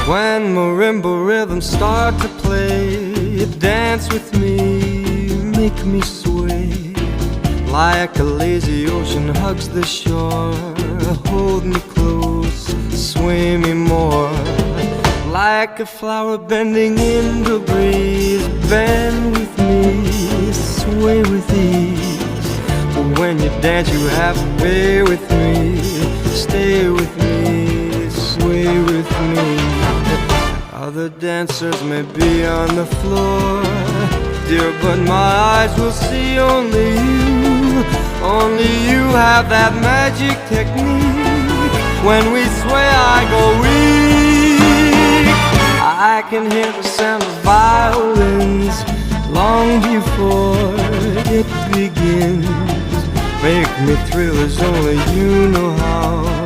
When marimba rhythms start to play, dance with me, make me sway. Like a lazy ocean hugs the shore, hold me close, sway me more. Like a flower bending in the breeze, bend with me, sway with ease. But when you dance you have to be with me, stay with me, sway with me. Other dancers may be on the floor, dear, but my eyes will see only you. Only you have that magic technique. When we sway I go weak. I can hear the sound of violins long before it begins. Make me thrill as only you know how.